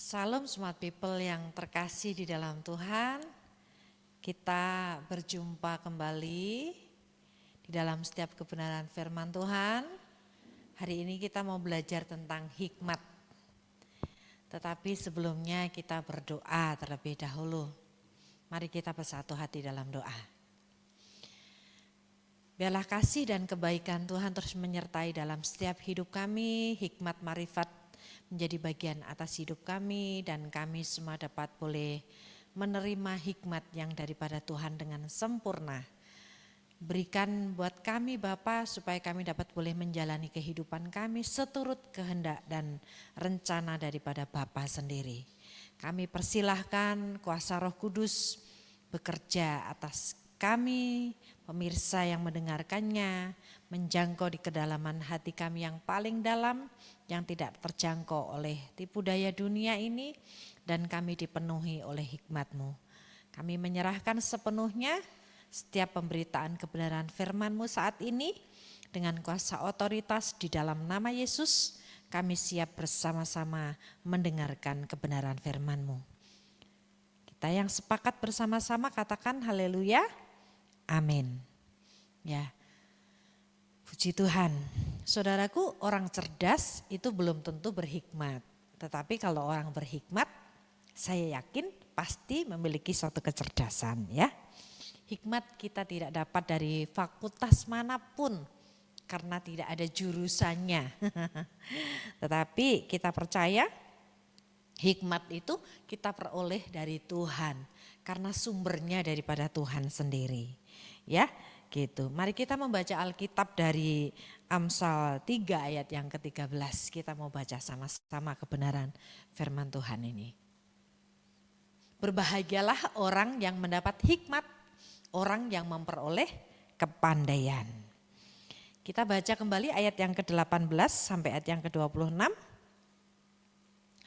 Salam smart people yang terkasih di dalam Tuhan. Kita berjumpa kembali di dalam setiap kebenaran firman Tuhan. Hari ini kita mau belajar tentang hikmat. Tetapi sebelumnya kita berdoa terlebih dahulu. Mari kita bersatu hati dalam doa. Biarlah kasih dan kebaikan Tuhan terus menyertai dalam setiap hidup kami, hikmat marifat menjadi bagian atas hidup kami dan kami semua dapat boleh menerima hikmat yang daripada Tuhan dengan sempurna. Berikan buat kami Bapa supaya kami dapat boleh menjalani kehidupan kami seturut kehendak dan rencana daripada Bapa sendiri. Kami persilahkan kuasa Roh Kudus bekerja atas kami, pemirsa yang mendengarkannya, menjangkau di kedalaman hati kami yang paling dalam, yang tidak terjangkau oleh tipu daya dunia ini, dan kami dipenuhi oleh hikmat-Mu. Kami menyerahkan sepenuhnya setiap pemberitaan kebenaran firman-Mu saat ini, dengan kuasa otoritas di dalam nama Yesus, kami siap bersama-sama mendengarkan kebenaran firman-Mu. Kita yang sepakat bersama-sama katakan haleluya. Amin. Ya. Puji Tuhan. Saudaraku, orang cerdas itu belum tentu berhikmat. Tetapi kalau orang berhikmat, saya yakin pasti memiliki suatu kecerdasan, ya. Hikmat kita tidak dapat dari fakultas manapun karena tidak ada jurusannya. Tetapi kita percaya hikmat itu kita peroleh dari Tuhan karena sumbernya daripada Tuhan sendiri. Ya, gitu. Mari kita membaca Alkitab dari Amsal 3 ayat yang ke-13. Kita mau baca sama-sama kebenaran firman Tuhan ini. Berbahagialah orang yang mendapat hikmat, orang yang memperoleh kepandaian. Kita baca kembali ayat yang ke-18 sampai ayat yang ke-26.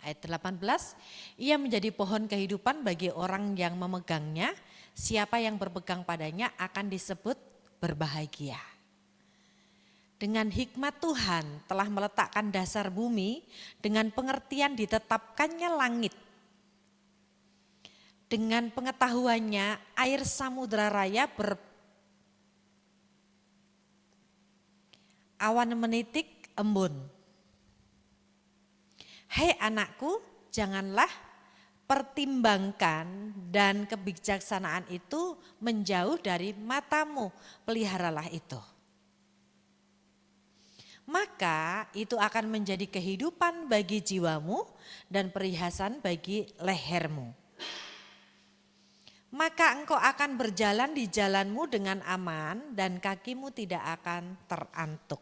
Ayat 18, ia menjadi pohon kehidupan bagi orang yang memegangnya, siapa yang berpegang padanya akan disebut berbahagia. Dengan hikmat Tuhan telah meletakkan dasar bumi, dengan pengertian ditetapkannya langit. Dengan pengetahuannya air samudra raya awan menitik embun. Hei anakku, janganlah pertimbangkan dan kebijaksanaan itu menjauh dari matamu, peliharalah itu. Maka itu akan menjadi kehidupan bagi jiwamu dan perhiasan bagi lehermu. Maka engkau akan berjalan di jalanmu dengan aman dan kakimu tidak akan terantuk.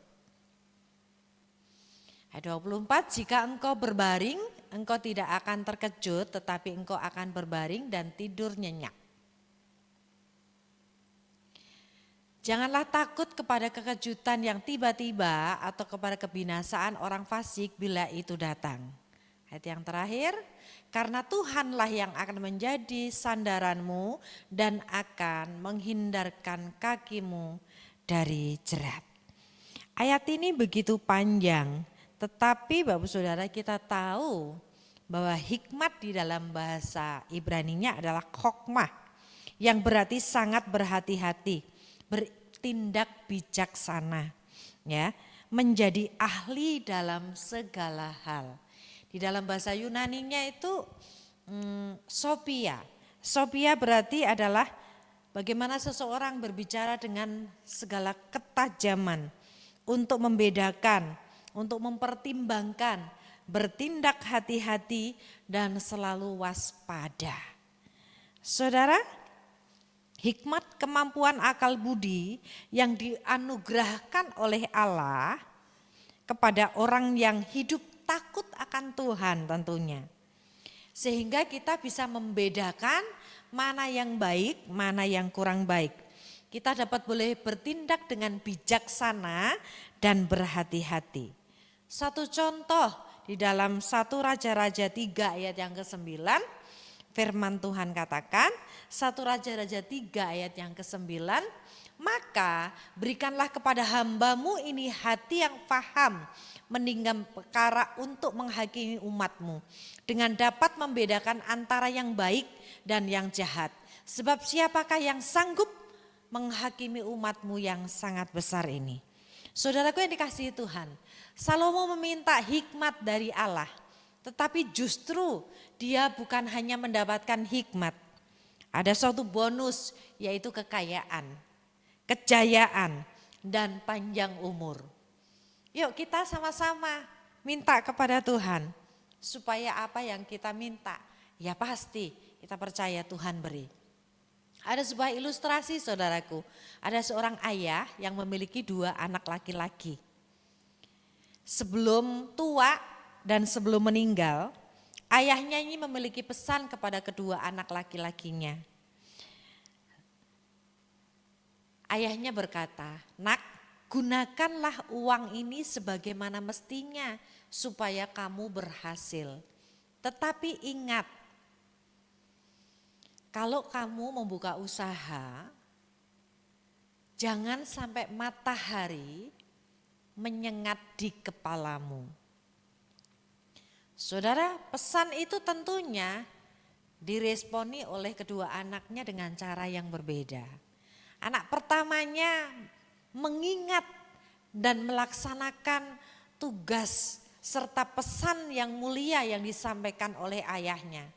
Ayat 24, jika engkau berbaring, engkau tidak akan terkejut, tetapi engkau akan berbaring dan tidur nyenyak. Janganlah takut kepada kekejutan yang tiba-tiba atau kepada kebinasaan orang fasik bila itu datang. Ayat yang terakhir, karena Tuhanlah yang akan menjadi sandaranmu dan akan menghindarkan kakimu dari jerat. Ayat ini begitu panjang. Tetapi Bapak Saudara kita tahu bahwa hikmat di dalam bahasa Ibraninya adalah khokmah yang berarti sangat berhati-hati, bertindak bijaksana, ya, menjadi ahli dalam segala hal. Di dalam bahasa Yunaninya itu Sophia. Sophia berarti adalah bagaimana seseorang berbicara dengan segala ketajaman untuk membedakan, untuk mempertimbangkan, bertindak hati-hati dan selalu waspada. Saudara, hikmat kemampuan akal budi yang dianugerahkan oleh Allah kepada orang yang hidup takut akan Tuhan tentunya. Sehingga kita bisa membedakan mana yang baik, mana yang kurang baik. Kita dapat boleh bertindak dengan bijaksana dan berhati-hati. Satu contoh di dalam 1 Raja-Raja 3 ayat yang ke-9, firman Tuhan katakan, 1 Raja-Raja 3 ayat yang ke-9, Maka berikanlah kepada hamba-Mu ini hati yang paham meninggal perkara untuk menghakimi umat-Mu, dengan dapat membedakan antara yang baik dan yang jahat. Sebab siapakah yang sanggup menghakimi umat-Mu yang sangat besar ini? Saudaraku yang dikasihi Tuhan, Salomo meminta hikmat dari Allah, tetapi justru dia bukan hanya mendapatkan hikmat. Ada suatu bonus, yaitu kekayaan, kejayaan, dan panjang umur. Yuk kita sama-sama minta kepada Tuhan, supaya apa yang kita minta, ya pasti kita percaya Tuhan beri. Ada sebuah ilustrasi saudaraku, ada seorang ayah yang memiliki 2 anak laki-laki. Sebelum tua dan sebelum meninggal, ayahnya ini memiliki pesan kepada kedua anak laki-lakinya. Ayahnya berkata, "Nak, gunakanlah uang ini sebagaimana mestinya supaya kamu berhasil. Tetapi ingat, kalau kamu membuka usaha, jangan sampai matahari menyengat di kepalamu." Saudara, pesan itu tentunya diresponi oleh kedua anaknya dengan cara yang berbeda. Anak pertamanya mengingat dan melaksanakan tugas serta pesan yang mulia yang disampaikan oleh ayahnya.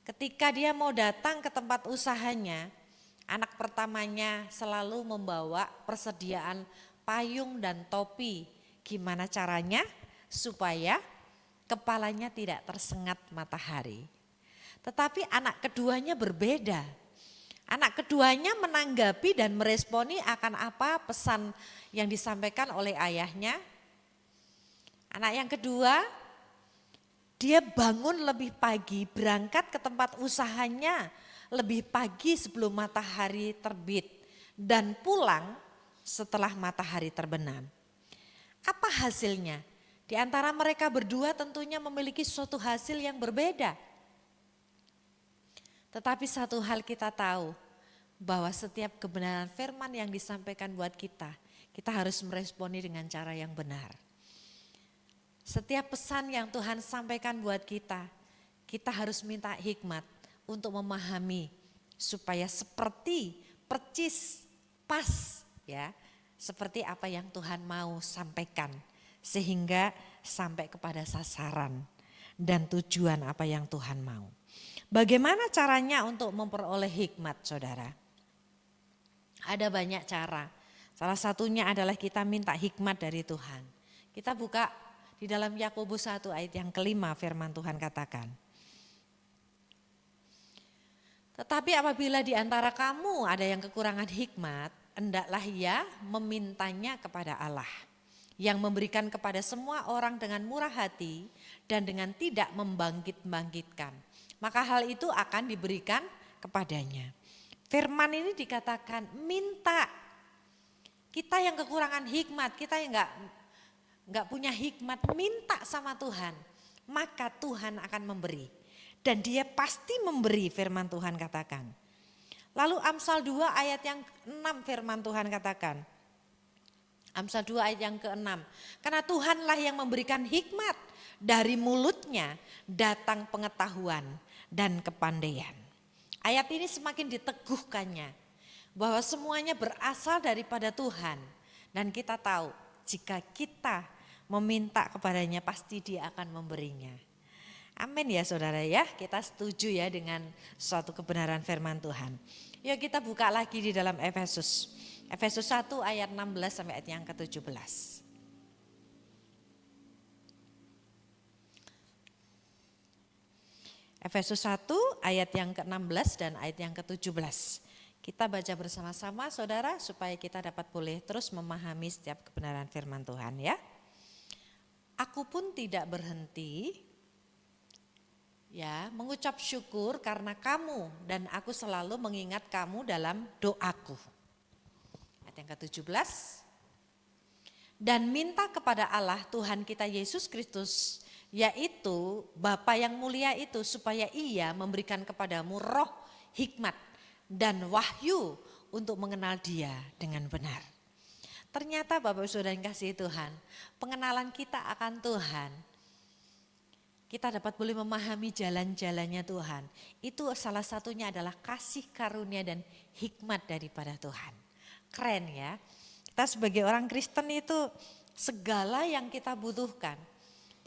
Ketika dia mau datang ke tempat usahanya, anak pertamanya selalu membawa persediaan payung dan topi. Gimana caranya? Supaya kepalanya tidak tersengat matahari. Tetapi anak keduanya berbeda. Anak keduanya menanggapi dan meresponi akan apa pesan yang disampaikan oleh ayahnya. Anak yang kedua, dia bangun lebih pagi, berangkat ke tempat usahanya lebih pagi sebelum matahari terbit dan pulang setelah matahari terbenam. Apa hasilnya? Di antara mereka berdua tentunya memiliki suatu hasil yang berbeda. Tetapi satu hal kita tahu, bahwa setiap kebenaran firman yang disampaikan buat kita harus meresponi dengan cara yang benar. Setiap pesan yang Tuhan sampaikan buat kita harus minta hikmat untuk memahami supaya seperti percis, pas ya, seperti apa yang Tuhan mau sampaikan sehingga sampai kepada sasaran dan tujuan apa yang Tuhan mau. Bagaimana caranya untuk memperoleh hikmat, saudara? Ada banyak cara. Salah satunya adalah kita minta hikmat dari Tuhan. Kita buka di dalam Yakobus 1 ayat yang kelima, firman Tuhan katakan, "Tetapi apabila di antara kamu ada yang kekurangan hikmat, hendaklah ia memintanya kepada Allah, yang memberikan kepada semua orang dengan murah hati dan dengan tidak membangkit-bangkitkan. Maka hal itu akan diberikan kepadanya." Firman ini dikatakan minta. Kita yang kekurangan hikmat, kita yang enggak punya hikmat, minta sama Tuhan. Maka Tuhan akan memberi. Dan dia pasti memberi, firman Tuhan katakan. Lalu Amsal 2 ayat yang 6 firman Tuhan katakan. Amsal 2 ayat yang ke-6. Karena Tuhanlah yang memberikan hikmat, dari mulutnya datang pengetahuan dan kepandaian. Ayat ini semakin diteguhkannya bahwa semuanya berasal daripada Tuhan. Dan kita tahu jika kita meminta kepadanya pasti dia akan memberinya. Amin ya saudara ya, kita setuju ya dengan suatu kebenaran firman Tuhan. Yuk kita buka lagi di dalam Efesus. Efesus 1 ayat 16 sampai ayat yang ke-17. Efesus 1 ayat yang ke-16 dan ayat yang ke-17. Kita baca bersama-sama saudara supaya kita dapat boleh terus memahami setiap kebenaran firman Tuhan ya. "Aku pun tidak berhenti ya mengucap syukur karena kamu, dan aku selalu mengingat kamu dalam doaku." Ayat yang ke-17. "Dan minta kepada Allah Tuhan kita Yesus Kristus, yaitu Bapa yang mulia itu, supaya ia memberikan kepadamu roh hikmat dan wahyu untuk mengenal Dia dengan benar. Ternyata Bapak Saudara yang kasih Tuhan, pengenalan kita akan Tuhan, kita dapat boleh memahami jalan-jalannya Tuhan. Itu salah satunya adalah kasih karunia dan hikmat daripada Tuhan. Keren ya. Kita sebagai orang Kristen itu segala yang kita butuhkan.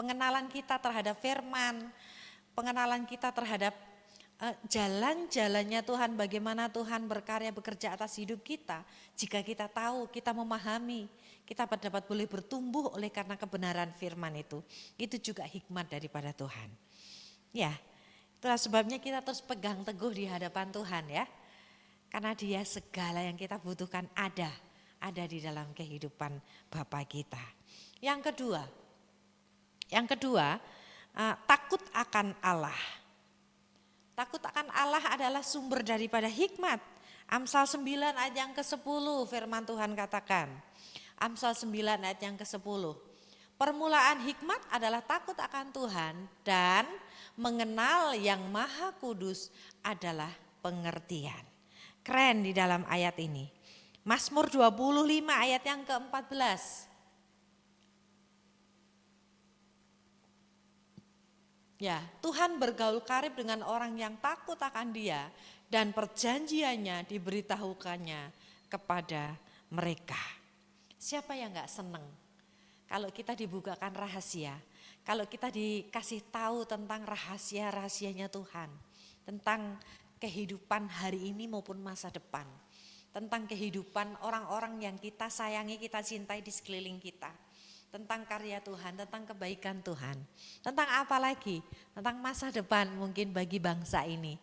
Pengenalan kita terhadap firman, pengenalan kita terhadap jalan-jalannya Tuhan, bagaimana Tuhan berkarya bekerja atas hidup kita. Jika kita tahu, kita memahami, kita dapat boleh bertumbuh oleh karena kebenaran firman itu. Itu juga hikmat daripada Tuhan. Ya, itulah sebabnya kita terus pegang teguh di hadapan Tuhan ya. Karena Dia segala yang kita butuhkan ada di dalam kehidupan Bapa kita. Yang kedua, takut akan Allah. Takut akan Allah adalah sumber daripada hikmat. Amsal 9 ayat yang ke-10 firman Tuhan katakan. Amsal 9 ayat yang ke-10. Permulaan hikmat adalah takut akan Tuhan dan mengenal yang Maha Kudus adalah pengertian. Keren di dalam ayat ini. Mazmur 25 ayat yang ke-14. Ya, Tuhan bergaul karib dengan orang yang takut akan Dia dan perjanjiannya diberitahukannya kepada mereka. Siapa yang gak senang kalau kita dibukakan rahasia, kalau kita dikasih tahu tentang rahasia-rahasianya Tuhan, tentang kehidupan hari ini maupun masa depan, tentang kehidupan orang-orang yang kita sayangi, kita cintai di sekeliling kita. Tentang karya Tuhan, tentang kebaikan Tuhan. Tentang apa lagi? Tentang masa depan mungkin bagi bangsa ini.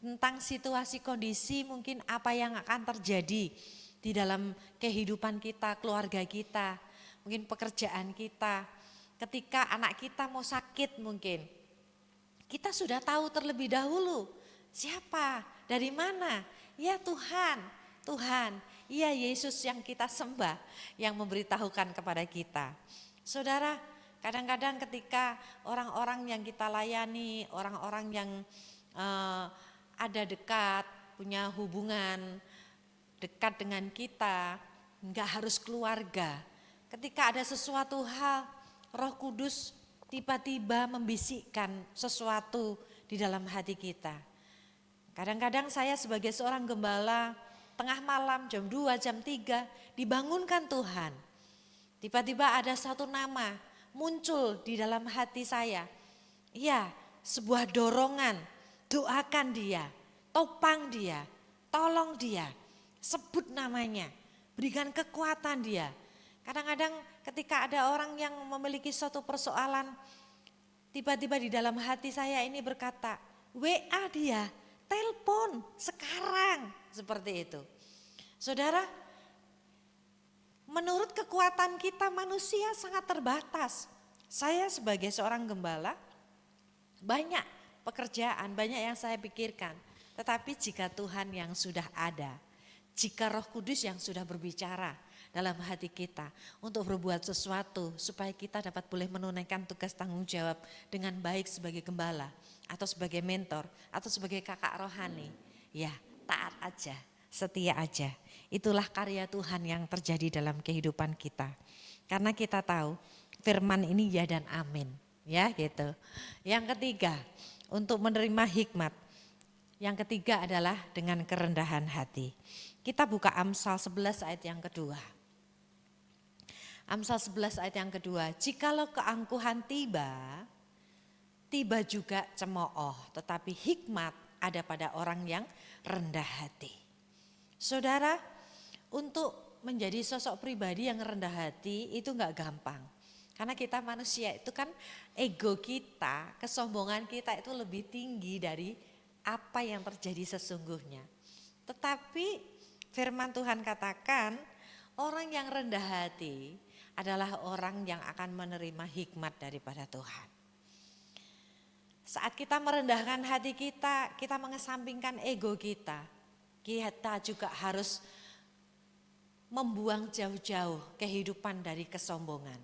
Tentang situasi kondisi mungkin apa yang akan terjadi di dalam kehidupan kita, keluarga kita. Mungkin pekerjaan kita. Ketika anak kita mau sakit mungkin. Kita sudah tahu terlebih dahulu. Siapa? Dari mana? Ya Tuhan. Iya Yesus yang kita sembah, yang memberitahukan kepada kita. Saudara, kadang-kadang ketika orang-orang yang kita layani, orang-orang yang ada dekat, punya hubungan dekat dengan kita, enggak harus keluarga. Ketika ada sesuatu hal, Roh Kudus tiba-tiba membisikkan sesuatu di dalam hati kita. Kadang-kadang saya sebagai seorang gembala, tengah malam jam 2, jam 3 dibangunkan Tuhan. Tiba-tiba ada satu nama muncul di dalam hati saya. Iya, sebuah dorongan, doakan dia, topang dia, tolong dia, sebut namanya, berikan kekuatan dia. Kadang-kadang ketika ada orang yang memiliki suatu persoalan, tiba-tiba di dalam hati saya ini berkata, WA dia, telepon sekarang, seperti itu. Saudara, menurut kekuatan kita manusia sangat terbatas. Saya sebagai seorang gembala, banyak pekerjaan, banyak yang saya pikirkan. Tetapi jika Tuhan yang sudah ada, jika Roh Kudus yang sudah berbicara dalam hati kita untuk berbuat sesuatu supaya kita dapat boleh menunaikan tugas tanggung jawab dengan baik sebagai gembala atau sebagai mentor atau sebagai kakak rohani, ya taat aja, setia aja. Itulah karya Tuhan yang terjadi dalam kehidupan kita. Karena kita tahu firman ini ya dan amin, ya gitu. Yang ketiga, untuk menerima hikmat. Yang ketiga adalah dengan kerendahan hati. Kita buka Amsal 11 ayat yang kedua. Amsal 11 ayat yang kedua, jikalau keangkuhan tiba juga cemooh, tetapi hikmat ada pada orang yang rendah hati. Saudara, untuk menjadi sosok pribadi yang rendah hati itu enggak gampang. Karena kita manusia itu kan ego kita, kesombongan kita itu lebih tinggi dari apa yang terjadi sesungguhnya. Tetapi firman Tuhan katakan orang yang rendah hati adalah orang yang akan menerima hikmat daripada Tuhan. Saat kita merendahkan hati kita, kita mengesampingkan ego kita. Kita juga harus membuang jauh-jauh kehidupan dari kesombongan.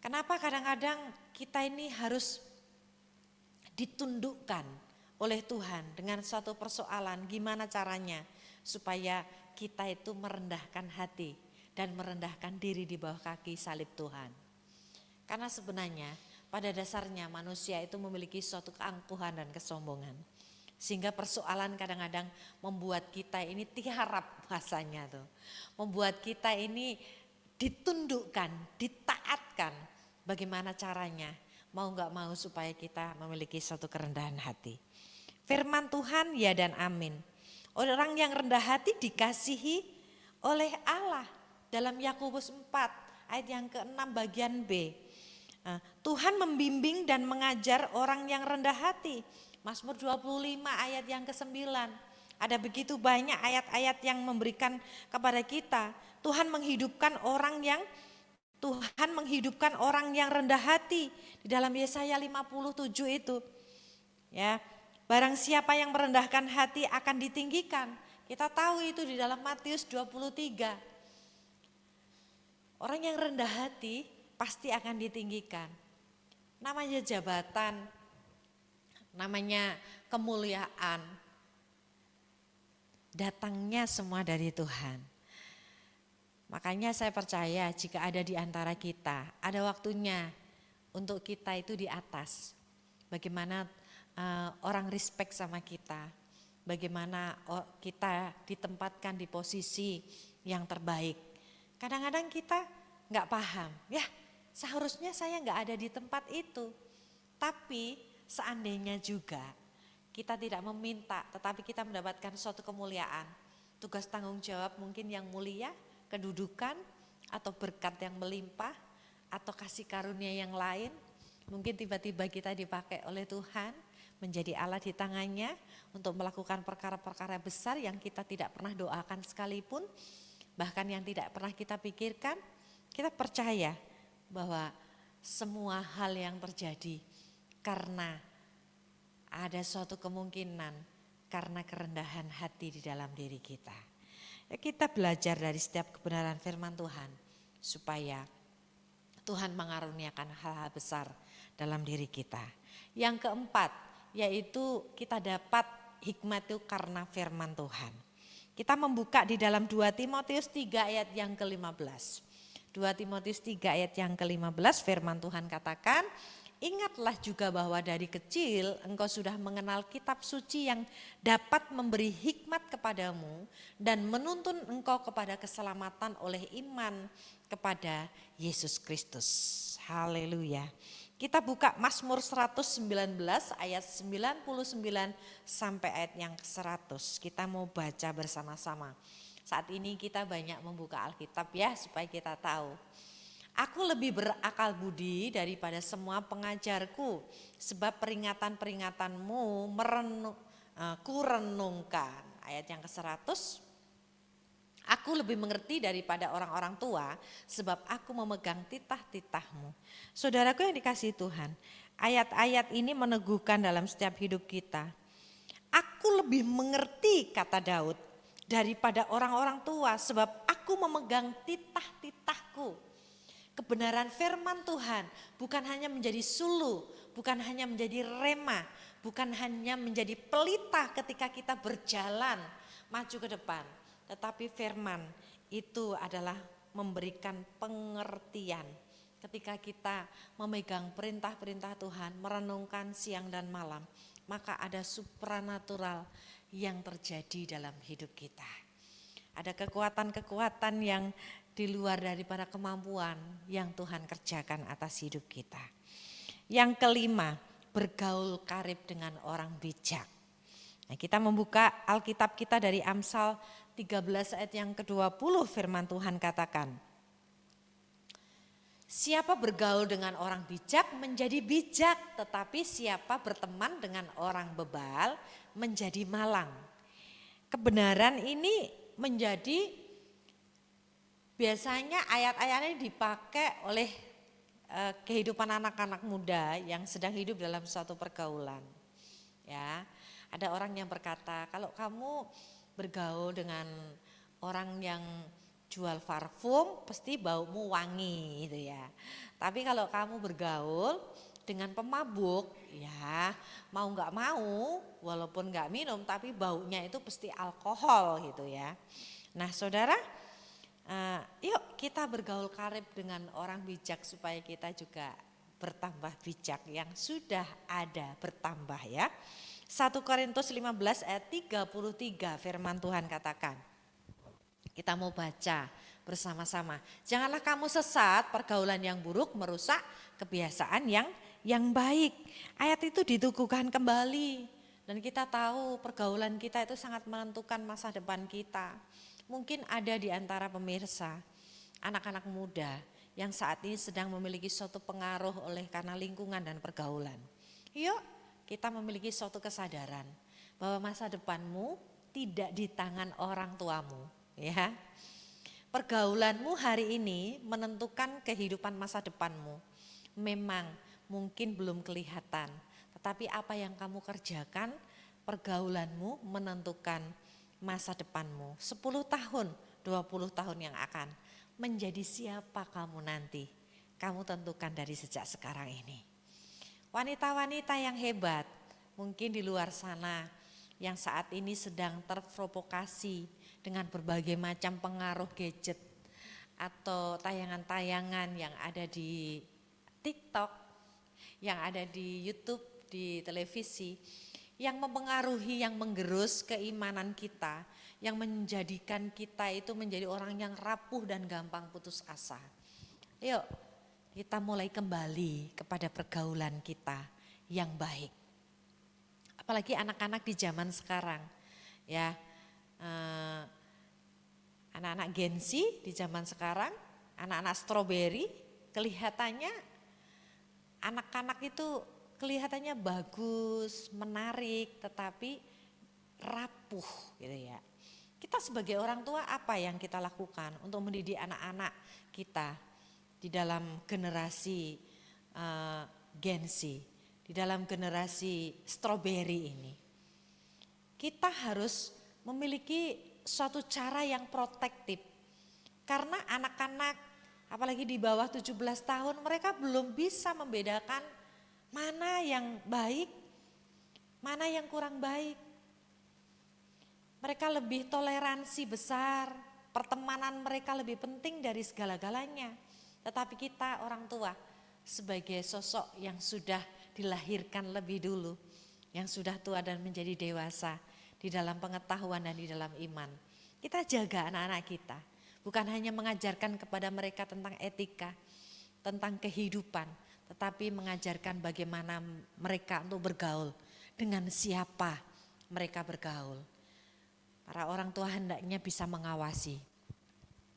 Kenapa kadang-kadang kita ini harus ditundukkan oleh Tuhan dengan suatu persoalan, gimana caranya supaya kita itu merendahkan hati dan merendahkan diri di bawah kaki salib Tuhan. Karena sebenarnya pada dasarnya manusia itu memiliki suatu keangkuhan dan kesombongan. Sehingga persoalan kadang-kadang membuat kita ini tiarap bahasanya tuh. Membuat kita ini ditundukkan, ditaatkan. Bagaimana caranya? Mau gak mau supaya kita memiliki suatu kerendahan hati. Firman Tuhan ya dan amin. Orang yang rendah hati dikasihi oleh Allah. Dalam Yakobus 4 ayat yang ke-6 bagian B. Tuhan membimbing dan mengajar orang yang rendah hati. Mazmur 25 ayat yang ke-9. Ada begitu banyak ayat-ayat yang memberikan kepada kita. Tuhan menghidupkan orang yang rendah hati. Di dalam Yesaya 57 itu. Ya, barang siapa yang merendahkan hati akan ditinggikan. Kita tahu itu di dalam Matius 23. Orang yang rendah hati pasti akan ditinggikan. Namanya jabatan, namanya kemuliaan, datangnya semua dari Tuhan. Makanya saya percaya jika ada di antara kita, ada waktunya untuk kita itu di atas. Bagaimana orang respect sama kita, bagaimana kita ditempatkan di posisi yang terbaik. Kadang-kadang kita gak paham, ya seharusnya saya gak ada di tempat itu. Tapi seandainya juga kita tidak meminta tetapi kita mendapatkan suatu kemuliaan. Tugas tanggung jawab mungkin yang mulia, kedudukan atau berkat yang melimpah atau kasih karunia yang lain. Mungkin tiba-tiba kita dipakai oleh Tuhan menjadi alat di tangannya untuk melakukan perkara-perkara besar yang kita tidak pernah doakan sekalipun. Bahkan yang tidak pernah kita pikirkan, kita percaya bahwa semua hal yang terjadi karena ada suatu kemungkinan karena kerendahan hati di dalam diri kita. Ya, kita belajar dari setiap kebenaran firman Tuhan supaya Tuhan mengaruniakan hal-hal besar dalam diri kita. Yang keempat yaitu kita dapat hikmat itu karena firman Tuhan. Kita membuka di dalam 2 Timotius 3 ayat yang ke-15. 2 Timotius 3 ayat yang ke-15 firman Tuhan katakan, ingatlah juga bahwa dari kecil engkau sudah mengenal kitab suci yang dapat memberi hikmat kepadamu dan menuntun engkau kepada keselamatan oleh iman kepada Yesus Kristus. Haleluya. Kita buka Mazmur 119 ayat 99 sampai ayat yang ke-100. Kita mau baca bersama-sama. Saat ini kita banyak membuka Alkitab ya supaya kita tahu. Aku lebih berakal budi daripada semua pengajarku, sebab peringatan-peringatanmu kurenungkan. Ayat yang ke-100. Aku lebih mengerti daripada orang-orang tua, sebab aku memegang titah-titahmu. Saudaraku yang dikasihi Tuhan, ayat-ayat ini meneguhkan dalam setiap hidup kita. Aku lebih mengerti, kata Daud, daripada orang-orang tua, sebab aku memegang titah-titahku. Kebenaran firman Tuhan bukan hanya menjadi sulu, bukan hanya menjadi rema, bukan hanya menjadi pelita ketika kita berjalan maju ke depan. Tetapi firman itu adalah memberikan pengertian ketika kita memegang perintah-perintah Tuhan, merenungkan siang dan malam. Maka ada supranatural yang terjadi dalam hidup kita. Ada kekuatan-kekuatan yang di luar daripada kemampuan yang Tuhan kerjakan atas hidup kita. Yang kelima, bergaul karib dengan orang bijak. Nah, kita membuka Alkitab kita dari Amsal 13 ayat yang ke-20 firman Tuhan katakan. Siapa bergaul dengan orang bijak menjadi bijak, tetapi siapa berteman dengan orang bebal menjadi malang. Kebenaran ini menjadi biasanya ayat-ayat ini dipakai oleh kehidupan anak-anak muda yang sedang hidup dalam suatu pergaulan. Ya, ada orang yang berkata, kalau kamu bergaul dengan orang yang jual parfum, pasti baumu wangi gitu ya. Tapi kalau kamu bergaul dengan pemabuk, ya mau nggak mau, walaupun nggak minum, tapi baunya itu pasti alkohol gitu ya. Nah saudara, yuk kita bergaul karib dengan orang bijak supaya kita juga bertambah bijak yang sudah ada bertambah ya. 1 Korintus 15 ayat 33 firman Tuhan katakan. Kita mau baca bersama-sama. Janganlah kamu sesat, pergaulan yang buruk merusak kebiasaan yang baik. Ayat itu dituguhkan kembali. Dan kita tahu pergaulan kita itu sangat menentukan masa depan kita. Mungkin ada di antara pemirsa, anak-anak muda yang saat ini sedang memiliki suatu pengaruh oleh karena lingkungan dan pergaulan. Yuk kita memiliki suatu kesadaran bahwa masa depanmu tidak di tangan orang tuamu. Ya, pergaulanmu hari ini menentukan kehidupan masa depanmu. Memang mungkin belum kelihatan, tetapi apa yang kamu kerjakan, pergaulanmu menentukan masa depanmu. 10 tahun, 20 tahun yang akan menjadi siapa kamu nanti. Kamu tentukan dari sejak sekarang ini. Wanita-wanita yang hebat, mungkin di luar sana yang saat ini sedang terprovokasi dengan berbagai macam pengaruh gadget atau tayangan-tayangan yang ada di TikTok, yang ada di YouTube, di televisi, yang mempengaruhi, yang menggerus keimanan kita, yang menjadikan kita itu menjadi orang yang rapuh dan gampang putus asa. Yuk kita mulai kembali kepada pergaulan kita yang baik. Apalagi anak-anak di zaman sekarang ya, anak-anak Gen Z di zaman sekarang, anak-anak strawberry kelihatannya, anak-anak itu kelihatannya bagus, menarik, tetapi rapuh gitu ya. Kita sebagai orang tua apa yang kita lakukan untuk mendidik anak-anak kita di dalam generasi Gen Z, di dalam generasi strawberry ini? Kita harus memiliki suatu cara yang protektif. Karena anak-anak apalagi di bawah 17 tahun mereka belum bisa membedakan mana yang baik, mana yang kurang baik. Mereka lebih toleransi besar, pertemanan mereka lebih penting dari segala-galanya. Tetapi kita orang tua sebagai sosok yang sudah dilahirkan lebih dulu, yang sudah tua dan menjadi dewasa di dalam pengetahuan dan di dalam iman. Kita jaga anak-anak kita, bukan hanya mengajarkan kepada mereka tentang etika, tentang kehidupan, tetapi mengajarkan bagaimana mereka untuk bergaul, dengan siapa mereka bergaul. Para orang tua hendaknya bisa mengawasi.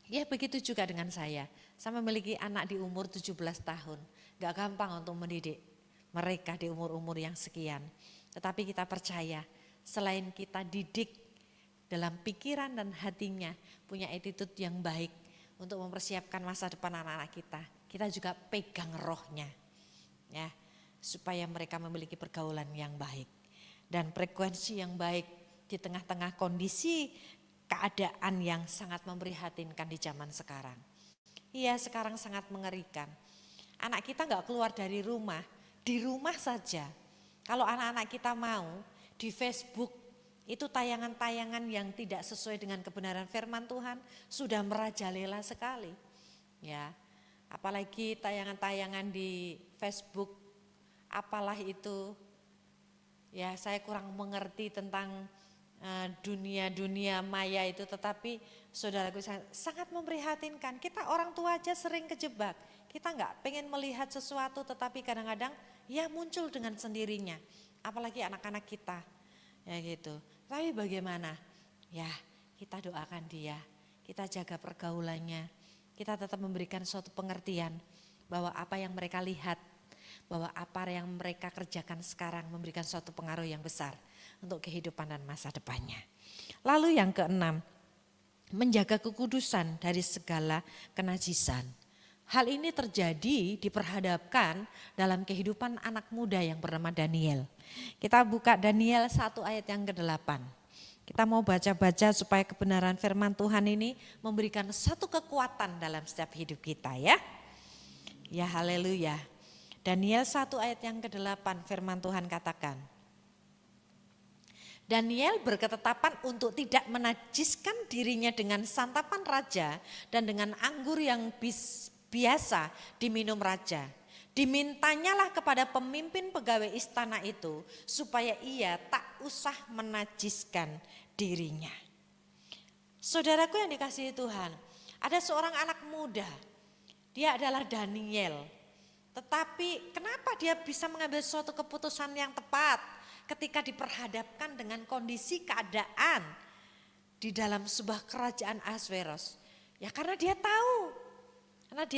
Ya begitu juga dengan saya memiliki anak di umur 17 tahun. Gak gampang untuk mendidik mereka di umur-umur yang sekian. Tetapi kita percaya selain kita didik dalam pikiran dan hatinya punya attitude yang baik untuk mempersiapkan masa depan anak-anak kita. Kita juga pegang rohnya ya, supaya mereka memiliki pergaulan yang baik dan frekuensi yang baik di tengah-tengah kondisi keadaan yang sangat memprihatinkan di zaman sekarang. Iya, sekarang sangat mengerikan. Anak kita gak keluar dari rumah, di rumah saja. Kalau anak-anak kita mau di Facebook itu tayangan-tayangan yang tidak sesuai dengan kebenaran firman Tuhan sudah merajalela sekali. Ya, apalagi tayangan-tayangan di Facebook, apalah itu. Ya, saya kurang mengerti tentang dunia maya itu, tetapi saudaraku sangat memprihatinkan. Kita orang tua aja sering kejebak. Kita nggak pengen melihat sesuatu, tetapi kadang-kadang ya muncul dengan sendirinya. Apalagi anak-anak kita, ya gitu. Tapi bagaimana? Ya kita doakan dia, kita jaga pergaulannya, kita tetap memberikan suatu pengertian bahwa apa yang mereka lihat, bahwa apa yang mereka kerjakan sekarang memberikan suatu pengaruh yang besar untuk kehidupan dan masa depannya. Lalu yang keenam, menjaga kekudusan dari segala kenajisan. Hal ini terjadi diperhadapkan dalam kehidupan anak muda yang bernama Daniel. Kita buka Daniel 1 ayat yang ke-8. Kita mau baca-baca supaya kebenaran firman Tuhan ini memberikan satu kekuatan dalam setiap hidup kita ya. Ya haleluya. Daniel 1 ayat yang ke-8 firman Tuhan katakan, Daniel berketetapan untuk tidak menajiskan dirinya dengan santapan raja dan dengan anggur yang biasa diminum raja. Dimintanyalah kepada pemimpin pegawai istana itu supaya ia tak usah menajiskan dirinya. Saudaraku yang dikasihi Tuhan, ada seorang anak muda, dia adalah Daniel. Tetapi kenapa dia bisa mengambil suatu keputusan yang tepat ketika diperhadapkan dengan kondisi keadaan di dalam sebuah kerajaan Ahasveros? Ya karena dia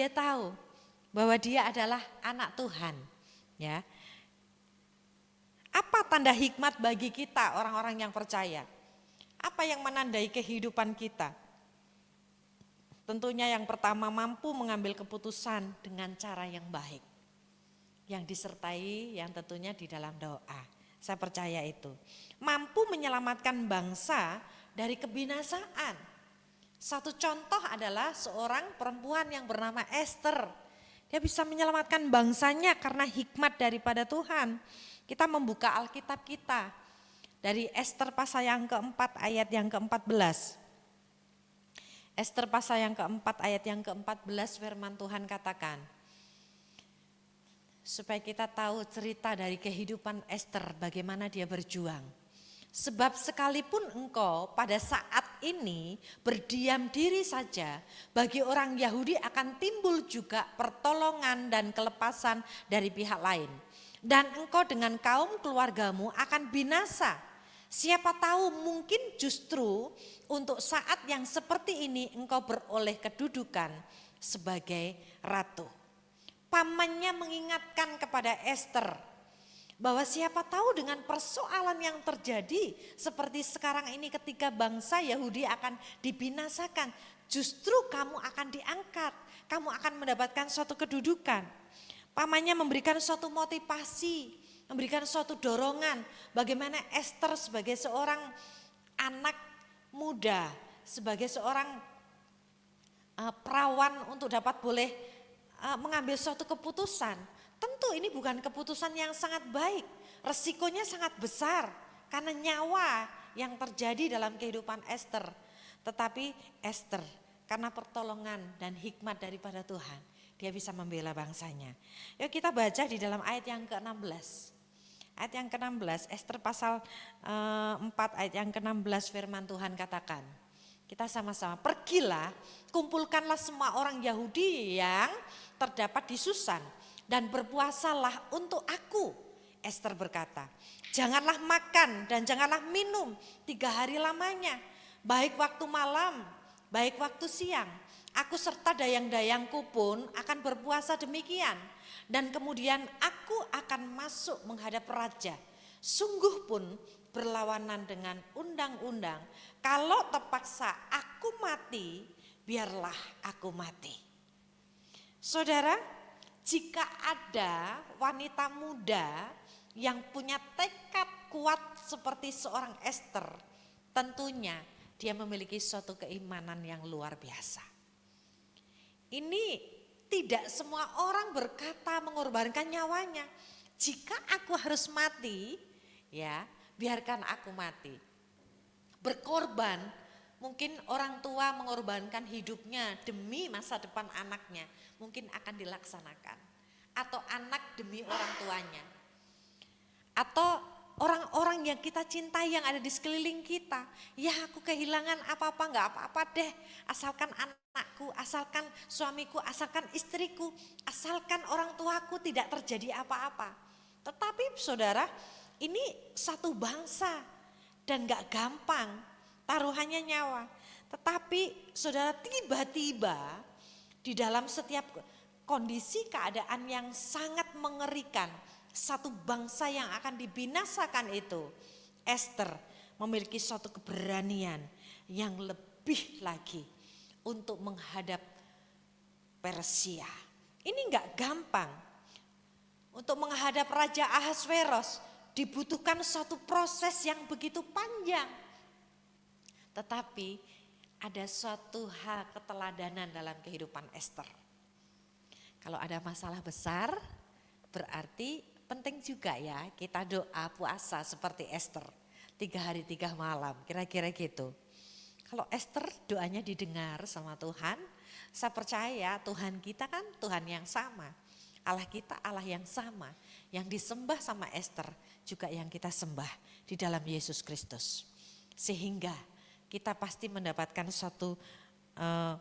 tahu bahwa dia adalah anak Tuhan. Ya. Apa tanda hikmat bagi kita orang-orang yang percaya? Apa yang menandai kehidupan kita? Tentunya yang pertama, mampu mengambil keputusan dengan cara yang baik. Yang disertai yang tentunya di dalam doa. Saya percaya itu. Mampu menyelamatkan bangsa dari kebinasaan. Satu contoh adalah seorang perempuan yang bernama Esther. Dia bisa menyelamatkan bangsanya karena hikmat daripada Tuhan. Kita membuka Alkitab kita dari Esther pasal yang keempat ayat yang ke-14. Esther pasal yang keempat ayat yang ke-14 firman Tuhan katakan, supaya kita tahu cerita dari kehidupan Esther bagaimana dia berjuang. Sebab sekalipun engkau pada saat ini berdiam diri saja, bagi orang Yahudi akan timbul juga pertolongan dan kelepasan dari pihak lain. Dan engkau dengan kaum keluargamu akan binasa. Siapa tahu mungkin justru untuk saat yang seperti ini engkau beroleh kedudukan sebagai ratu. Pamannya mengingatkan kepada Esther bahwa siapa tahu dengan persoalan yang terjadi seperti sekarang ini ketika bangsa Yahudi akan dibinasakan, justru kamu akan diangkat, kamu akan mendapatkan suatu kedudukan. Pamannya memberikan suatu motivasi, memberikan suatu dorongan bagaimana Esther sebagai seorang anak muda, sebagai seorang perawan untuk dapat boleh mengambil suatu keputusan. Tentu ini bukan keputusan yang sangat baik, resikonya sangat besar karena nyawa yang terjadi dalam kehidupan Esther. Tetapi Esther karena pertolongan dan hikmat daripada Tuhan, dia bisa membela bangsanya. Yuk kita baca di dalam ayat yang ke-16. Ayat yang ke-16, Esther pasal 4 ayat yang ke-16 firman Tuhan katakan. Kita sama-sama, pergilah, kumpulkanlah semua orang Yahudi yang terdapat di Susan dan berpuasalah untuk aku. Esther berkata, janganlah makan dan janganlah minum 3 hari lamanya, baik waktu malam, baik waktu siang. Aku serta dayang-dayangku pun akan berpuasa demikian. Dan kemudian aku akan masuk menghadap raja. Sungguh pun berlawanan dengan undang-undang. Kalau terpaksa aku mati, biarlah aku mati. Saudara, jika ada wanita muda yang punya tekad kuat seperti seorang Esther, tentunya dia memiliki suatu keimanan yang luar biasa. Ini tidak semua orang berkata mengorbankan nyawanya. Jika aku harus mati, ya biarkan aku mati. Berkorban, mungkin orang tua mengorbankan hidupnya demi masa depan anaknya, mungkin akan dilaksanakan. Atau anak demi orang tuanya. Atau orang-orang yang kita cintai yang ada di sekeliling kita. Ya aku kehilangan apa-apa, gak apa-apa deh. Asalkan anakku, asalkan suamiku, asalkan istriku, asalkan orang tuaku tidak terjadi apa-apa. Tetapi saudara, ini satu bangsa dan gak gampang, taruhannya nyawa. Tetapi saudara, tiba-tiba di dalam setiap kondisi keadaan yang sangat mengerikan, satu bangsa yang akan dibinasakan itu, Esther memiliki suatu keberanian yang lebih lagi untuk menghadap Persia. Ini gak gampang. Untuk menghadap Raja Ahasveros dibutuhkan suatu proses yang begitu panjang. Tetapi ada suatu hal keteladanan dalam kehidupan Esther. Kalau ada masalah besar, Berarti penting juga ya kita doa puasa seperti Esther. 3 hari 3 malam, kira-kira gitu. Kalau Esther doanya didengar sama Tuhan, saya percaya Tuhan kita kan Tuhan yang sama. Allah kita Allah yang sama, yang disembah sama Esther juga yang kita sembah di dalam Yesus Kristus. Sehingga kita pasti mendapatkan suatu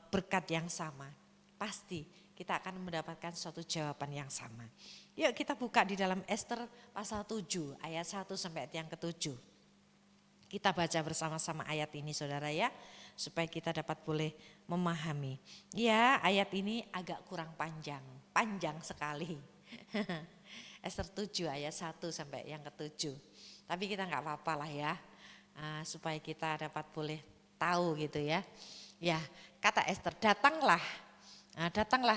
berkat yang sama. Pasti kita akan mendapatkan suatu jawaban yang sama. Yuk kita buka di dalam Esther pasal 7 ayat 1 sampai ayat yang ke-7. Kita baca bersama-sama ayat ini saudara ya, supaya kita dapat boleh memahami. Ya, ayat ini agak kurang panjang sekali. Esther 7 ayat 1 sampai yang ke-7. Tapi kita enggak apa-apa lah ya, supaya kita dapat boleh tahu gitu ya. Ya, kata Esther, datanglah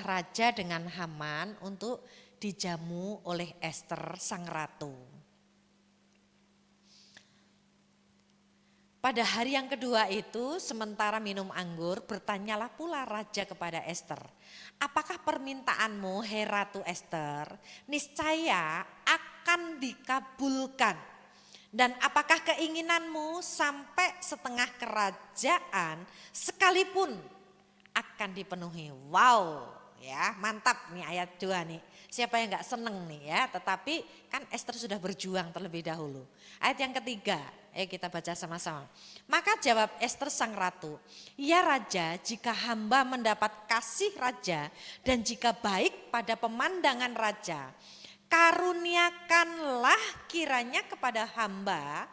raja dengan Haman untuk dijamu oleh Esther sang ratu. Pada hari yang kedua itu, sementara minum anggur, bertanyalah pula raja kepada Esther, apakah permintaanmu, hai Ratu Esther, niscaya akan dikabulkan? Dan apakah keinginanmu sampai setengah kerajaan sekalipun akan dipenuhi? Wow, ya mantap nih ayat 2 nih. Siapa yang gak seneng nih ya, tetapi kan Esther sudah berjuang terlebih dahulu. Ayat yang ketiga, ayo kita baca sama-sama. Maka jawab Esther sang ratu, ya raja, jika hamba mendapat kasih raja dan jika baik pada pemandangan raja, karuniakanlah kiranya kepada hamba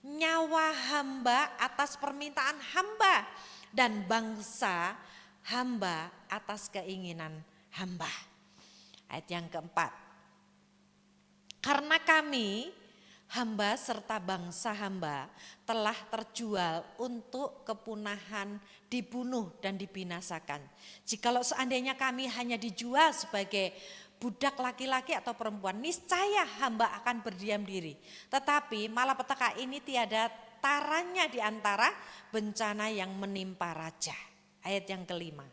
nyawa hamba atas permintaan hamba dan bangsa hamba atas keinginan hamba. Ayat yang keempat, karena kami hamba serta bangsa hamba telah terjual untuk kepunahan, dibunuh dan dibinasakan. Jikalau seandainya kami hanya dijual sebagai budak laki-laki atau perempuan, niscaya hamba akan berdiam diri. Tetapi malapetaka ini tiada taranya di antara bencana yang menimpa raja. Ayat yang kelima.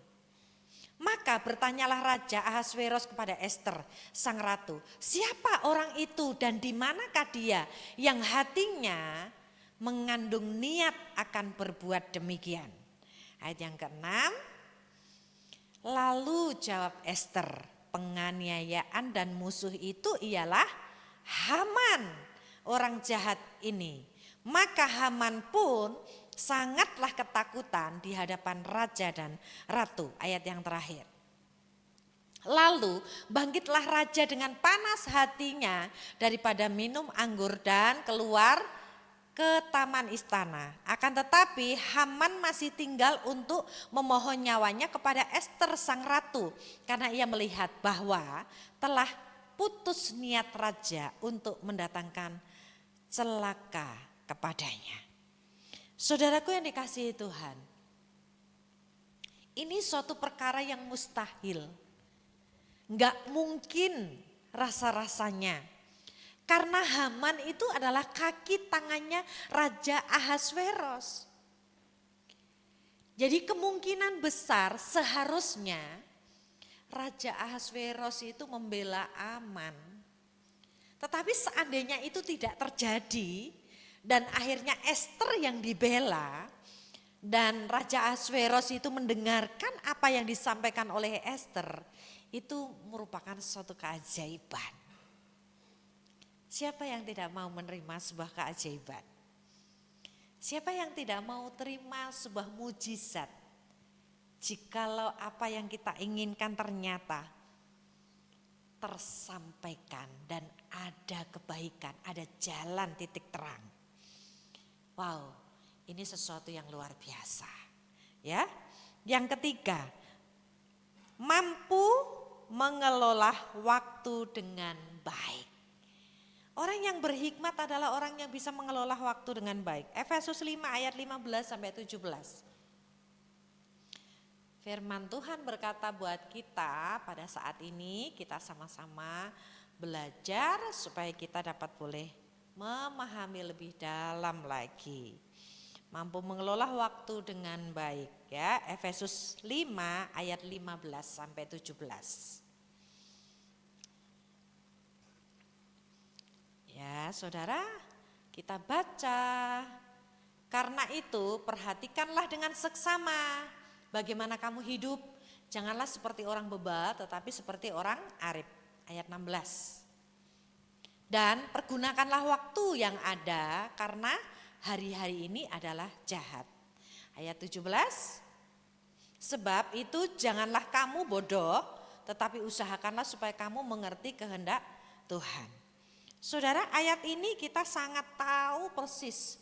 Maka bertanyalah Raja Ahasveros kepada Esther sang ratu, siapa orang itu dan di manakah dia yang hatinya mengandung niat akan berbuat demikian. Ayat yang keenam, lalu jawab Esther, penganiayaan dan musuh itu ialah Haman, orang jahat ini. Maka Haman pun sangatlah ketakutan di hadapan raja dan ratu. Ayat yang terakhir. Lalu bangkitlah raja dengan panas hatinya daripada minum anggur dan keluar ke taman istana. Akan tetapi Haman masih tinggal untuk memohon nyawanya kepada Esther sang ratu. Karena ia melihat bahwa telah putus niat raja untuk mendatangkan celaka kepadanya. Saudaraku yang dikasihi Tuhan, ini suatu perkara yang mustahil, gak mungkin rasa-rasanya. Karena Haman itu adalah kaki tangannya Raja Ahasveros. Jadi kemungkinan besar seharusnya Raja Ahasveros itu membela Haman. Tetapi seandainya itu tidak terjadi, dan akhirnya Esther yang dibela dan Raja Ahasveros itu mendengarkan apa yang disampaikan oleh Esther, itu merupakan suatu keajaiban. Siapa yang tidak mau menerima sebuah keajaiban? Siapa yang tidak mau terima sebuah mujizat? Jikalau apa yang kita inginkan ternyata tersampaikan dan ada kebaikan, ada jalan titik terang. Wow, ini sesuatu yang luar biasa. Ya. Yang ketiga, mampu mengelola waktu dengan baik. Orang yang berhikmat adalah orang yang bisa mengelola waktu dengan baik. Efesus 5 ayat 15 sampai 17. Firman Tuhan berkata buat kita pada saat ini kita sama-sama belajar supaya kita dapat boleh memahami lebih dalam lagi. Mampu mengelola waktu dengan baik ya. Efesus 5 ayat 15 sampai 17. Ya, Saudara, kita baca. Karena itu, perhatikanlah dengan seksama bagaimana kamu hidup. Janganlah seperti orang bebal, tetapi seperti orang arif. Ayat 16. Dan pergunakanlah waktu yang ada karena hari-hari ini adalah jahat. Ayat 17. Sebab itu janganlah kamu bodoh, tetapi usahakanlah supaya kamu mengerti kehendak Tuhan. Saudara, ayat ini kita sangat tahu persis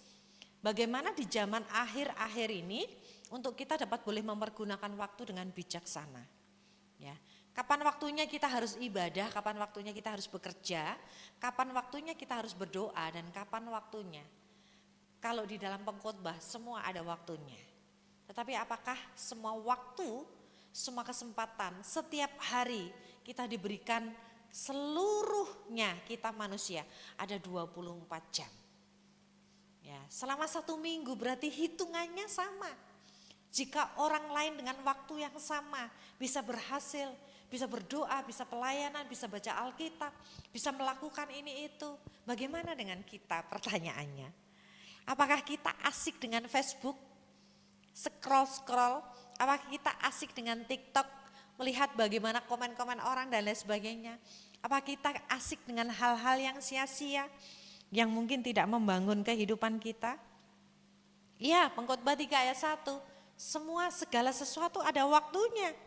bagaimana di zaman akhir-akhir ini untuk kita dapat boleh mempergunakan waktu dengan bijaksana. Ya, kapan waktunya kita harus ibadah, kapan waktunya kita harus bekerja, kapan waktunya kita harus berdoa, dan kapan waktunya. Kalau di dalam pengkhotbah semua ada waktunya. Tetapi apakah semua waktu, semua kesempatan, setiap hari kita diberikan seluruhnya kita manusia ada 24 jam. Ya, selama 1 minggu berarti hitungannya sama. Jika orang lain dengan waktu yang sama bisa berhasil, bisa berdoa, bisa pelayanan, bisa baca Alkitab, bisa melakukan ini itu. Bagaimana dengan kita, pertanyaannya? Apakah kita asik dengan Facebook? Scroll, apakah kita asik dengan TikTok, melihat bagaimana komen-komen orang dan lain sebagainya? Apakah kita asik dengan hal-hal yang sia-sia, yang mungkin tidak membangun kehidupan kita? Iya, Pengkhotbah 3 ayat 1, semua segala sesuatu ada waktunya.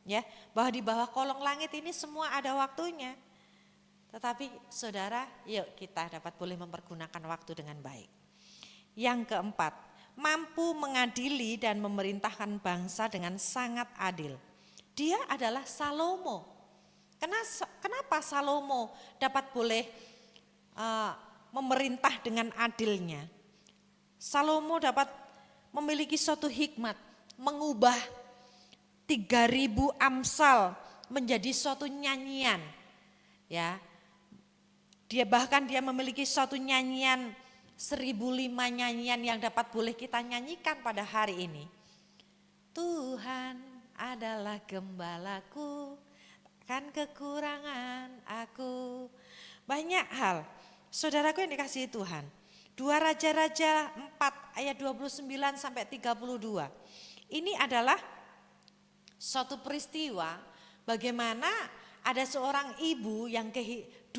Ya, bahwa di bawah kolong langit ini semua ada waktunya. Tetapi saudara, yuk kita dapat boleh mempergunakan waktu dengan baik. Yang keempat, mampu mengadili dan memerintahkan bangsa dengan sangat adil. Dia adalah Salomo. Kenapa Salomo dapat boleh memerintah dengan adilnya? Salomo dapat memiliki suatu hikmat, mengubah 3.000 Amsal menjadi suatu nyanyian. Ya, dia memiliki suatu nyanyian 1.005 nyanyian yang dapat boleh kita nyanyikan pada hari ini. Tuhan adalah gembalaku, takkan kekurangan aku. Banyak hal, saudaraku yang dikasihi Tuhan. 2 Raja-Raja 4 ayat 29 sampai 32. Ini adalah suatu peristiwa bagaimana ada seorang ibu yang 2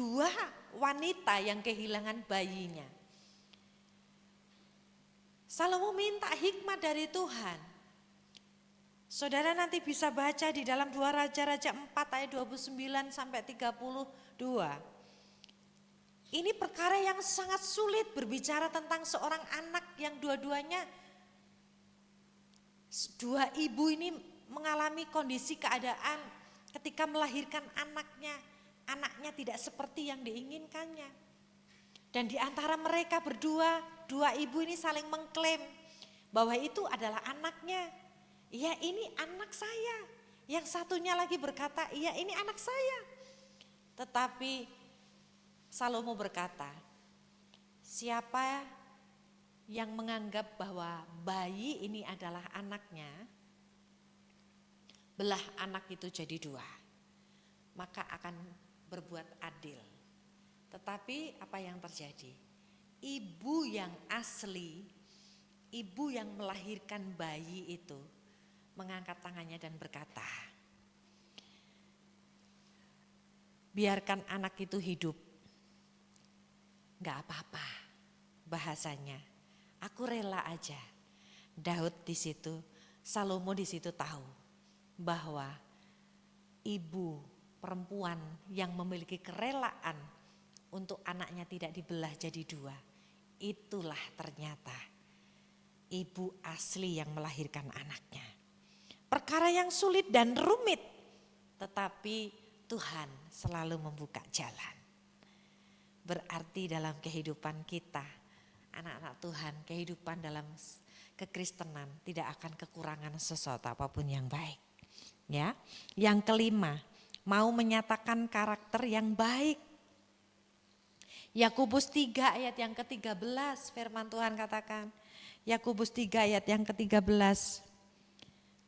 wanita yang kehilangan bayinya. Salomo minta hikmat dari Tuhan. Saudara nanti bisa baca di dalam 2 Raja-Raja 4 ayat 29 sampai 32. Ini perkara yang sangat sulit, berbicara tentang seorang anak yang dua-duanya, 2 ibu ini mengalami kondisi keadaan ketika melahirkan anaknya tidak seperti yang diinginkannya. Dan di antara mereka berdua, 2 ibu ini saling mengklaim bahwa itu adalah anaknya. Iya, ini anak saya. Yang satunya lagi berkata, iya ini anak saya. Tetapi Salomo berkata, siapa yang menganggap bahwa bayi ini adalah anaknya, belah anak itu jadi 2, maka akan berbuat adil. Tetapi apa yang terjadi? Ibu yang asli, ibu yang melahirkan bayi itu mengangkat tangannya dan berkata, biarkan anak itu hidup, gak apa-apa bahasanya, aku rela aja. Daud di situ, Salomo di situ tahu bahwa ibu perempuan yang memiliki kerelaan untuk anaknya tidak dibelah jadi 2, itulah ternyata ibu asli yang melahirkan anaknya. Perkara yang sulit dan rumit, tetapi Tuhan selalu membuka jalan. Berarti dalam kehidupan kita, anak-anak Tuhan, kehidupan dalam kekristenan tidak akan kekurangan sesuatu apapun yang baik. Ya, yang kelima, mau menyatakan karakter yang baik. Yakobus 3 ayat yang ke-13, firman Tuhan katakan. Yakobus 3 ayat yang ke-13.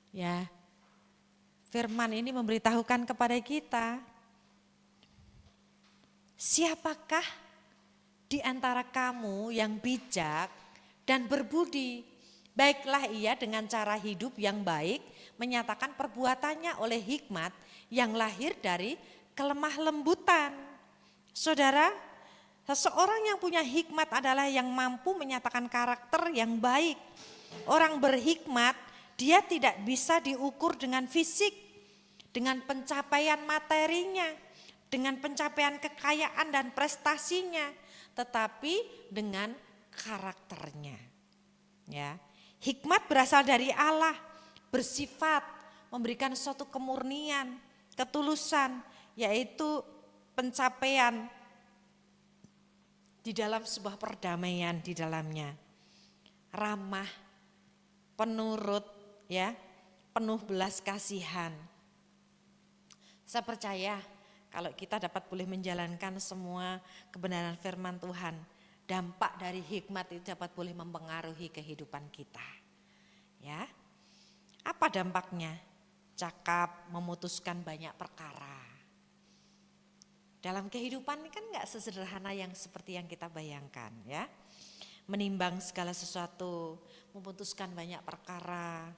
Ya, firman ini memberitahukan kepada kita, siapakah di antara kamu yang bijak dan berbudi. Baiklah ia dengan cara hidup yang baik menyatakan perbuatannya oleh hikmat yang lahir dari kelemah lembutan. Saudara, seseorang yang punya hikmat adalah yang mampu menyatakan karakter yang baik. Orang berhikmat, dia tidak bisa diukur dengan fisik, dengan pencapaian materinya, dengan pencapaian kekayaan dan prestasinya, tetapi dengan karakternya. Ya, hikmat berasal dari Allah, bersifat memberikan suatu kemurnian, ketulusan, yaitu pencapaian di dalam sebuah perdamaian di dalamnya. Ramah, penurut, ya, penuh belas kasihan. Saya percaya kalau kita dapat boleh menjalankan semua kebenaran firman Tuhan, dampak dari hikmat itu dapat boleh mempengaruhi kehidupan kita. Ya, apa dampaknya? Cakap, memutuskan banyak perkara. Dalam kehidupan ini kan gak sesederhana yang seperti yang kita bayangkan, ya. Menimbang segala sesuatu, memutuskan banyak perkara,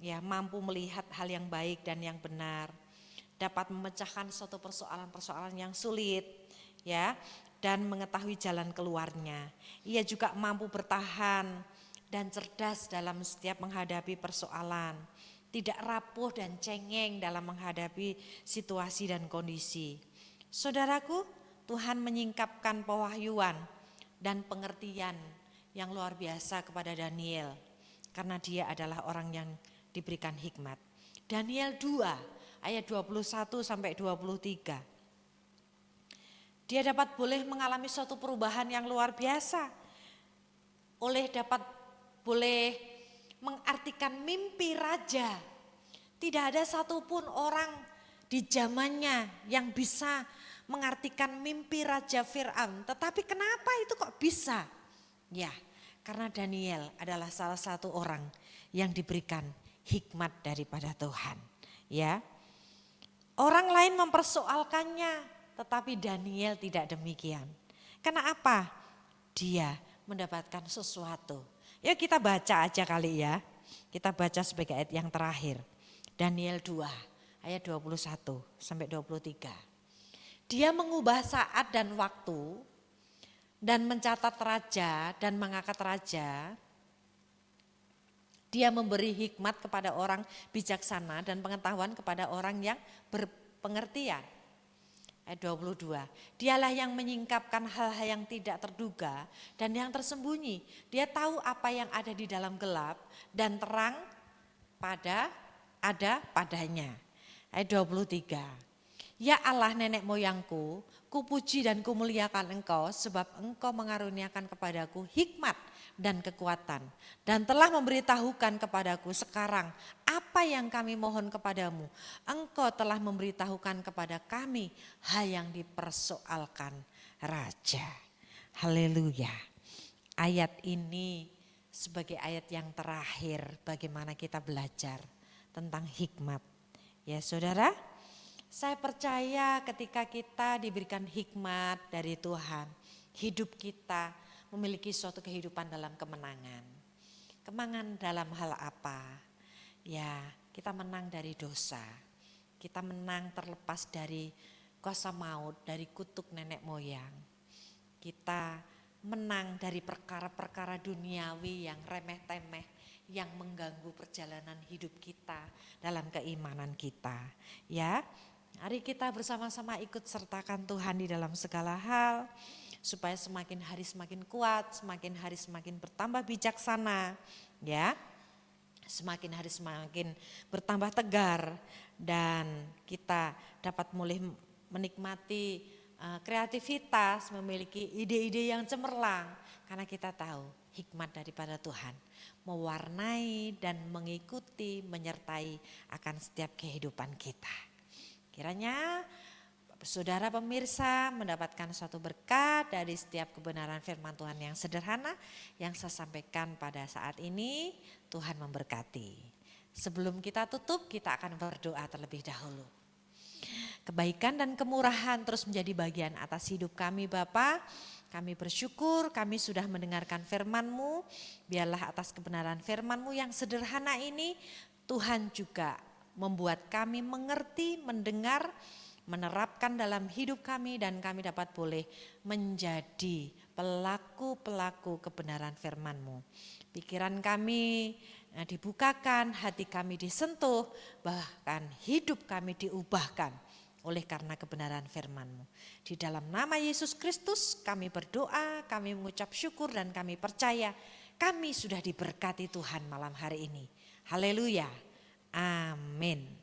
ya, mampu melihat hal yang baik dan yang benar, dapat memecahkan suatu persoalan-persoalan yang sulit, ya, dan mengetahui jalan keluarnya. Ia juga mampu bertahan dan cerdas dalam setiap menghadapi persoalan, tidak rapuh dan cengeng dalam menghadapi situasi dan kondisi. Saudaraku, Tuhan menyingkapkan pewahyuan dan pengertian yang luar biasa kepada Daniel, karena dia adalah orang yang diberikan hikmat. Daniel 2 ayat 21 sampai 23. Dia dapat boleh mengalami suatu perubahan yang luar biasa. Boleh mengartikan mimpi raja. Tidak ada satupun orang di zamannya yang bisa mengartikan mimpi Raja Fir'aun. Tetapi kenapa itu kok bisa? Ya, karena Daniel adalah salah satu orang yang diberikan hikmat daripada Tuhan. Ya, orang lain mempersoalkannya, tetapi Daniel tidak demikian. Kenapa? Dia mendapatkan sesuatu. Yuk kita baca aja kali ya. Kita baca sebagai ayat yang terakhir. Daniel 2 ayat 21 sampai 23. Dia mengubah saat dan waktu dan mencatat raja dan mengangkat raja. Dia memberi hikmat kepada orang bijaksana dan pengetahuan kepada orang yang berpengertian. Ayat 22. Dialah yang menyingkapkan hal-hal yang tidak terduga dan yang tersembunyi. Dia tahu apa yang ada di dalam gelap dan terang ada padanya. Ayat 23. Ya Allah nenek moyangku, kupuji dan kumuliakan engkau sebab engkau mengaruniakan kepadaku hikmat dan kekuatan. Dan telah memberitahukan kepadaku sekarang apa yang kami mohon kepadamu. Engkau telah memberitahukan kepada kami hal yang dipersoalkan Raja. Haleluya. Ayat ini sebagai ayat yang terakhir bagaimana kita belajar tentang hikmat. Ya saudara, saya percaya ketika kita diberikan hikmat dari Tuhan, hidup kita memiliki suatu kehidupan dalam kemenangan. Kemenangan dalam hal apa? Ya, kita menang dari dosa. Kita menang terlepas dari kuasa maut, dari kutuk nenek moyang. Kita menang dari perkara-perkara duniawi yang remeh-temeh, yang mengganggu perjalanan hidup kita dalam keimanan kita. Ya, mari kita bersama-sama ikut sertakan Tuhan di dalam segala hal, supaya semakin hari semakin kuat, semakin hari semakin bertambah bijaksana, ya, semakin hari semakin bertambah tegar, dan kita dapat mulai menikmati kreativitas, memiliki ide-ide yang cemerlang, karena kita tahu hikmat daripada Tuhan mewarnai dan mengikuti, menyertai akan setiap kehidupan kita. Kiranya saudara pemirsa mendapatkan suatu berkat dari setiap kebenaran firman Tuhan yang sederhana yang saya sampaikan pada saat ini. Tuhan memberkati. Sebelum kita tutup, kita akan berdoa terlebih dahulu. Kebaikan dan kemurahan terus menjadi bagian atas hidup kami Bapa. Kami bersyukur kami sudah mendengarkan firman-Mu. Biarlah atas kebenaran firman-Mu yang sederhana ini Tuhan juga membuat kami mengerti, mendengar, menerapkan dalam hidup kami, dan kami dapat boleh menjadi pelaku-pelaku kebenaran firman-Mu. Pikiran kami dibukakan, hati kami disentuh, bahkan hidup kami diubahkan oleh karena kebenaran firman-Mu. Di dalam nama Yesus Kristus kami berdoa, kami mengucap syukur, dan kami percaya kami sudah diberkati Tuhan malam hari ini. Haleluya. Amin.